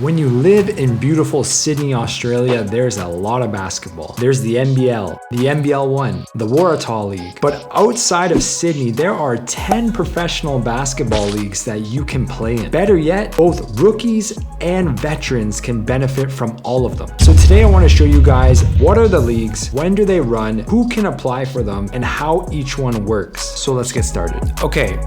When you live in beautiful Sydney, Australia, there's a lot of basketball. There's the NBL, the NBL1, the Waratah League. But outside of Sydney, there are 10 professional basketball leagues that you can play in. Better yet, both rookies and veterans can benefit from all of them. So today I want to show you guys what are the leagues, when do they run, who can apply for them, and how each one works. So let's get started. Okay.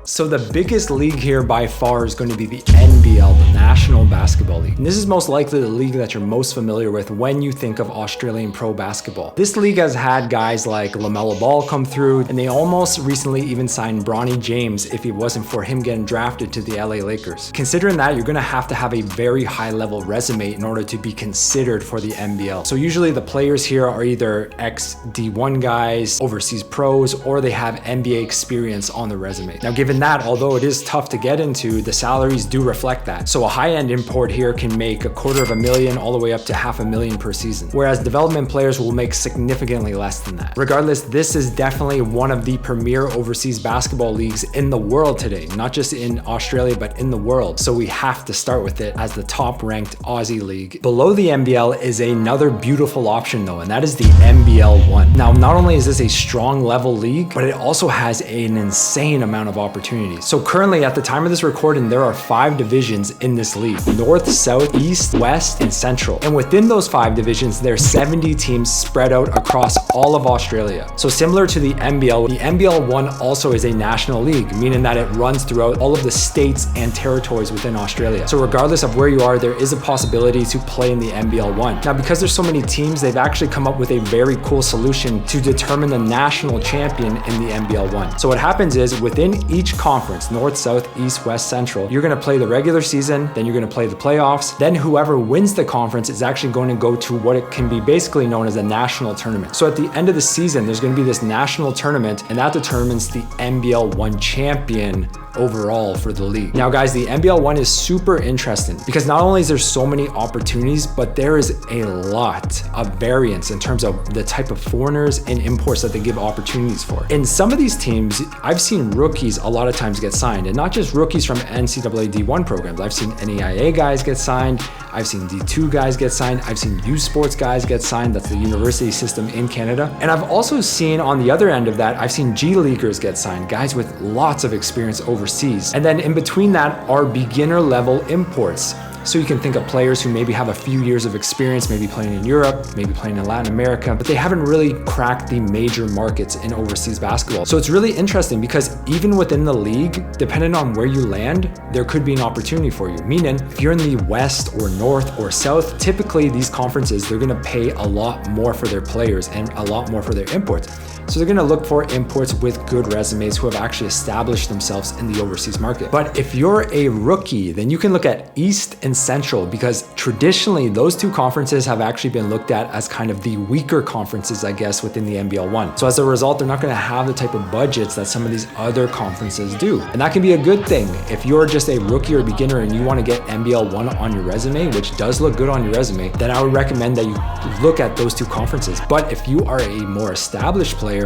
So the biggest league here by far is going to be the NBL, the National Basketball League. And this is most likely the league that you're most familiar with when you think of Australian pro basketball. This league has had guys like LaMelo Ball come through, and they almost recently even signed Bronny James if it wasn't for him getting drafted to the LA Lakers. Considering that, you're going to have a very high level resume in order to be considered for the NBL. So usually the players here are either ex-D1 guys, overseas pros, or they have NBA experience on the resume. Now, given that, although it is tough to get into, the salaries do reflect that. So a high-end import here can make $250,000 all the way up to $500,000 per season, whereas development players will make significantly less than that. Regardless, this is definitely one of the premier overseas basketball leagues in the world today, not just in Australia, but in the world. So we have to start with it as the top-ranked Aussie league. Below the NBL is another beautiful option though, and that is the NBL1. Now, not only is this a strong level league, but it also has an insane amount of opportunities. So currently at the time of this recording, there are 5 divisions in this league: North, South, East, West, and Central. And within those 5 divisions, there are 70 teams spread out across all of Australia. So similar to the NBL, the NBL1 also is a national league, meaning that it runs throughout all of the states and territories within Australia. So regardless of where you are, there is a possibility to play in the NBL1. Now, because there's so many teams, they've actually come up with a very cool solution to determine the national champion in the NBL1. So what happens is within each conference, North, South, East, West, Central, you're going to play the regular season, then you're going to play the playoffs, then whoever wins the conference is actually going to go to what it can be basically known as a national tournament. So at the end of the season, there's going to be this national tournament, and that determines the NBL1 champion overall for the league. Now guys, the NBL1 is super interesting because not only is there so many opportunities, but there is a lot of variance in terms of the type of foreigners and imports that they give opportunities for. In some of these teams, I've seen rookies a lot of times get signed, and not just rookies from NCAA D1 programs. I've seen NAIA guys get signed, I've seen D2 guys get signed, I've seen U Sports guys get signed, that's the university system in Canada. And I've also seen on the other end of that, I've seen G Leaguers get signed, guys with lots of experience overseas. And then in between that are beginner level imports. So you can think of players who maybe have a few years of experience, maybe playing in Europe, maybe playing in Latin America, but they haven't really cracked the major markets in overseas basketball. So it's really interesting because even within the league, depending on where you land, there could be an opportunity for you. Meaning, if you're in the West or North or South, typically these conferences, they're gonna pay a lot more for their players and a lot more for their imports. So they're gonna look for imports with good resumes who have actually established themselves in the overseas market. But if you're a rookie, then you can look at East and Central, because traditionally those 2 conferences have actually been looked at as kind of the weaker conferences, I guess, within the NBL1. So as a result, they're not gonna have the type of budgets that some of these other conferences do. And that can be a good thing. If you're just a rookie or beginner and you wanna get NBL1 on your resume, which does look good on your resume, then I would recommend that you look at those 2 conferences. But if you are a more established player,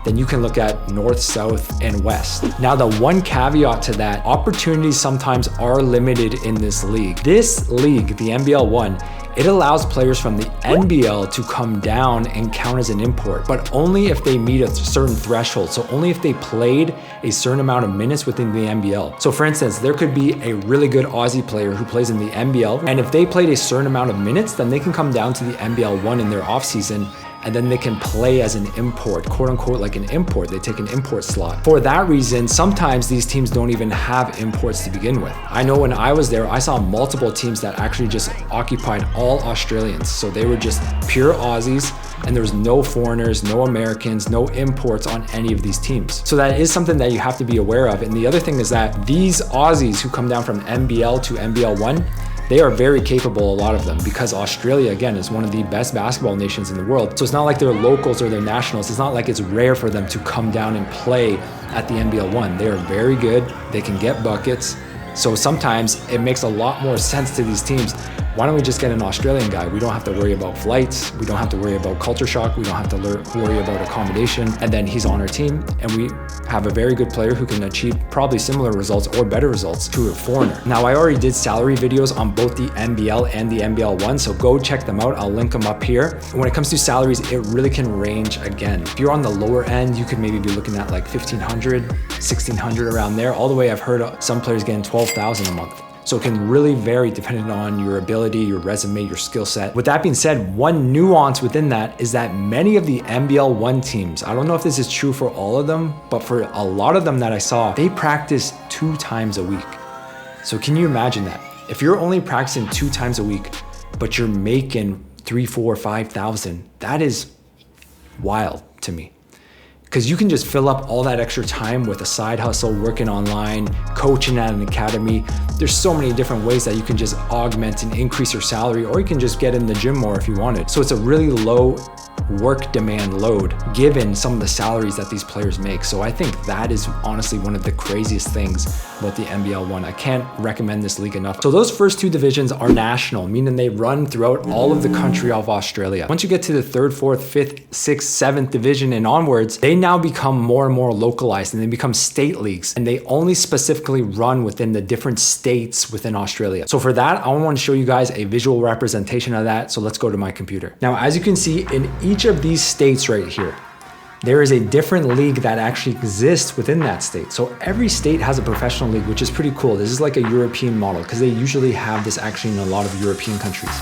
then you can look at North, South, and West. Now, the one caveat to that, opportunities sometimes are limited in this league. This league, the NBL1, it allows players from the NBL to come down and count as an import, but only if they meet a certain threshold. So only if they played a certain amount of minutes within the NBL. So for instance, there could be a really good Aussie player who plays in the NBL, and if they played a certain amount of minutes, then they can come down to the NBL1 in their offseason, and then they can play as an import, quote unquote, like an import. They take an import slot. For that reason, sometimes these teams don't even have imports to begin with. I know when I was there, I saw multiple teams that actually just occupied all Australians. So they were just pure Aussies, and there was no foreigners, no Americans, no imports on any of these teams. So that is something that you have to be aware of. And the other thing is that these Aussies who come down from NBL to NBL1, they are very capable, a lot of them, because Australia, again, is one of the best basketball nations in the world. So it's not like they're locals or they're nationals. It's not like it's rare for them to come down and play at the NBL1. They are very good. They can get buckets. So sometimes it makes a lot more sense to these teams why don't we just get an Australian guy? We don't have to worry about flights. We don't have to worry about culture shock. We don't have to worry about accommodation. And then he's on our team, and we have a very good player who can achieve probably similar results or better results to a foreigner. Now, I already did salary videos on both the NBL and the NBL1, so go check them out. I'll link them up here. And when it comes to salaries, it really can range again. If you're on the lower end, you could maybe be looking at like 1,500, 1,600 around there. All the way, I've heard some players getting 12,000 a month. So it can really vary depending on your ability, your resume, your skill set. With that being said, one nuance within that is that many of the NBL1 teams, I don't know if this is true for all of them, but for a lot of them that I saw, they practice 2 times a week. So can you imagine that? If you're only practicing 2 times a week, but you're making 3, 4, 5,000, that is wild to me. Because you can just fill up all that extra time with a side hustle, working online, coaching at an academy. There's so many different ways that you can just augment and increase your salary, or you can just get in the gym more if you wanted. So it's a really low work demand load given some of the salaries that these players make. So I think that is honestly one of the craziest things about the NBL1. I can't recommend this league enough. So those first 2 divisions are national, meaning they run throughout all of the country of Australia. Once you get to the 3rd, 4th, 5th, 6th, 7th division and onwards, they now become more and more localized, and they become state leagues, and they only specifically run within the different states within Australia. So for that, I want to show you guys a visual representation of that. So let's go to my computer. Now, as you can see, in each of these states right here, there is a different league that actually exists within that state. So every state has a professional league, which is pretty cool. This is like a European model, because they usually have this actually in a lot of European countries.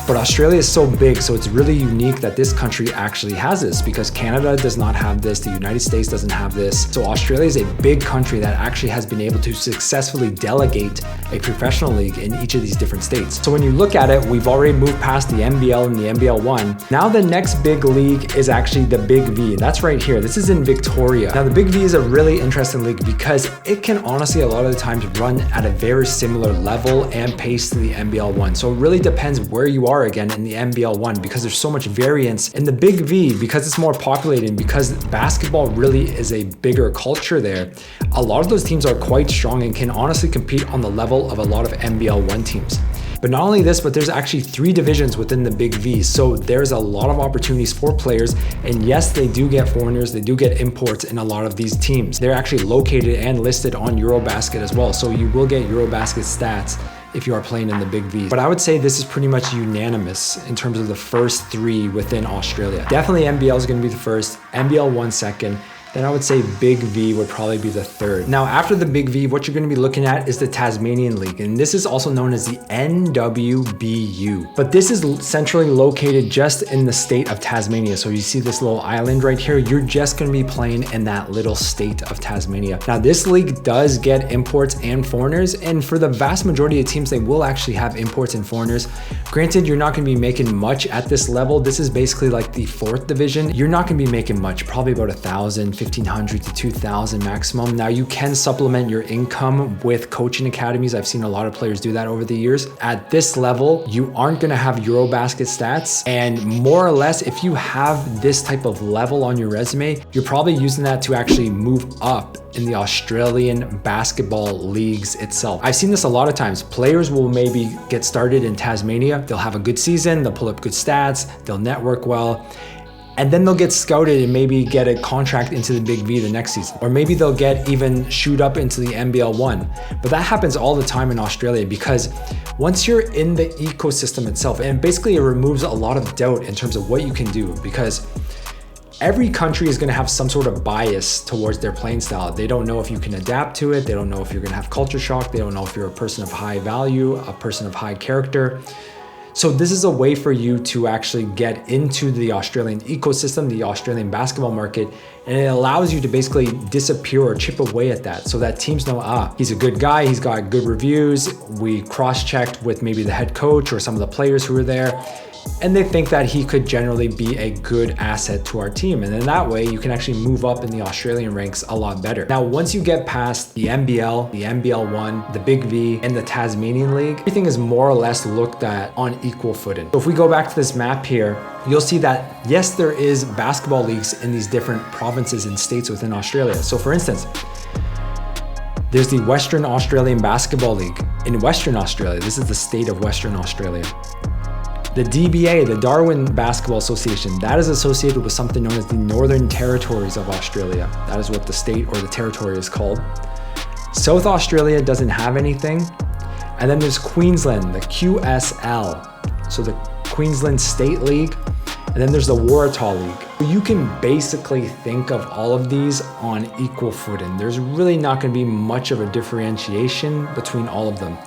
But Australia is so big, so it's really unique that this country actually has this, because Canada does not have this, the United States doesn't have this. So Australia is a big country that actually has been able to successfully delegate a professional league in each of these different states. So when you look at it, we've already moved past the NBL and the NBL1. Now the next big league is actually the Big V, and that's right here. This is in Victoria. Now the Big V is a really interesting league because it can honestly a lot of the times run at a very similar level and pace to the NBL1. So it really depends where you are again in the NBL1, because there's so much variance. In the Big V, because it's more populated and because basketball really is a bigger culture there, a lot of those teams are quite strong and can honestly compete on the level of a lot of NBL1 teams. But not only this, but there's actually 3 divisions within the Big V. So there's a lot of opportunities for players. And yes, they do get foreigners, they do get imports in a lot of these teams. They're actually located and listed on Eurobasket as well. So you will get Eurobasket stats if you are playing in the Big V. But I would say this is pretty much unanimous in terms of the first 3 within Australia. Definitely NBL is gonna be the first, NBL1 second, then I would say Big V would probably be the 3rd. Now, after the Big V, what you're gonna be looking at is the Tasmanian League, and this is also known as the NWBU. But this is centrally located just in the state of Tasmania. So you see this little island right here, you're just gonna be playing in that little state of Tasmania. Now, this league does get imports and foreigners, and for the vast majority of teams, they will actually have imports and foreigners. Granted, you're not gonna be making much at this level. This is basically like the 4th division. You're not gonna be making much, probably about 1,000, 1,500 to 2,000 maximum. Now you can supplement your income with coaching academies. I've seen a lot of players do that over the years. At this level, you aren't gonna have Eurobasket stats, and more or less, if you have this type of level on your resume, you're probably using that to actually move up in the Australian basketball leagues itself. I've seen this a lot of times. Players will maybe get started in Tasmania, they'll have a good season, they'll pull up good stats, they'll network well, and then they'll get scouted and maybe get a contract into the Big V the next season. Or maybe they'll get even shoot up into the NBL1. But that happens all the time in Australia, because once you're in the ecosystem itself, and basically it removes a lot of doubt in terms of what you can do, because every country is gonna have some sort of bias towards their playing style. They don't know if you can adapt to it. They don't know if you're gonna have culture shock. They don't know if you're a person of high value, a person of high character. So this is a way for you to actually get into the Australian ecosystem, the Australian basketball market, and it allows you to basically disappear or chip away at that, so that teams know, he's a good guy, he's got good reviews, we cross-checked with maybe the head coach or some of the players who were there, and they think that he could generally be a good asset to our team. And then that way you can actually move up in the Australian ranks a lot better. Now, once you get past the NBL, the NBL1, the Big V, and the Tasmanian League, everything is more or less looked at on equal footing. So if we go back to this map here, you'll see that yes, there is basketball leagues in these different provinces and states within Australia. So for instance, There's the Western Australian Basketball League in Western Australia. This is the state of Western Australia. The DBA, the Darwin Basketball Association, that is associated with something known as the Northern Territories of Australia. That is what the state or the territory is called. South Australia doesn't have anything. And then there's Queensland, the QSL. So the Queensland State League. And then there's the Waratah League. You can basically think of all of these on equal footing. There's really not going to be much of a differentiation between all of them.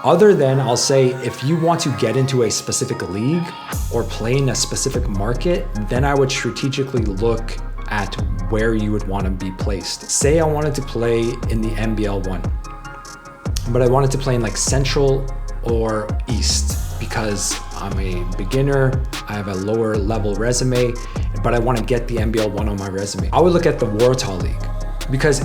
Other than, I'll say, if you want to get into a specific league or play in a specific market, then I would strategically look at where you would want to be placed. Say I wanted to play in the NBL1, but I wanted to play in like Central or East because I'm a beginner, I have a lower level resume, but I want to get the NBL1 on my resume. I would look at the Waratah League because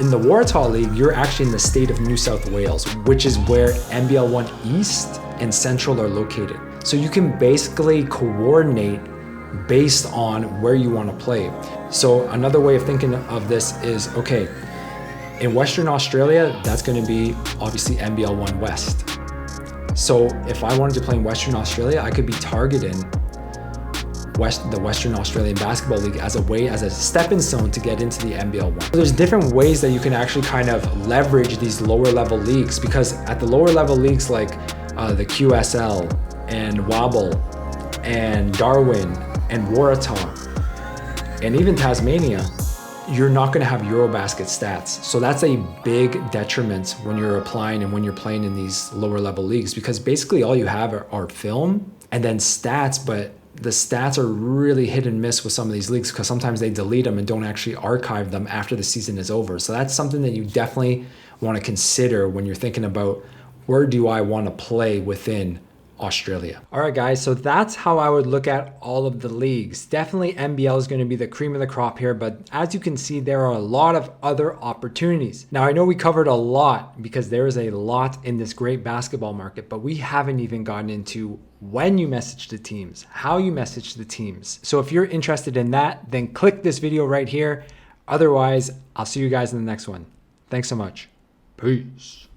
in the Waratah League, you're actually in the state of New South Wales, which is where NBL1 East and Central are located. So you can basically coordinate based on where you want to play. So another way of thinking of this is, okay, in Western Australia, that's going to be obviously NBL1 West. So if I wanted to play in Western Australia, I could be targeting the Western Australian Basketball League as a stepping stone to get into the NBL1. So there's different ways that you can actually kind of leverage these lower level leagues, because at the lower level leagues like the QSL and Wobble and Darwin and Waratah and even Tasmania, you're not going to have Eurobasket stats. So that's a big detriment when you're applying and when you're playing in these lower level leagues, because basically all you have are film and then stats, but the stats are really hit and miss with some of these leagues because sometimes they delete them and don't actually archive them after the season is over. So that's something that you definitely want to consider when you're thinking about where do I want to play within Australia. All right, guys, so that's how I would look at all of the leagues. Definitely NBL is going to be the cream of the crop here, but as you can see, there are a lot of other opportunities. Now, I know we covered a lot because there is a lot in this great basketball market, but we haven't even gotten into when you message the teams, how you message the teams. So if you're interested in that, then click this video right here. Otherwise, I'll see you guys in the next one. Thanks so much. Peace.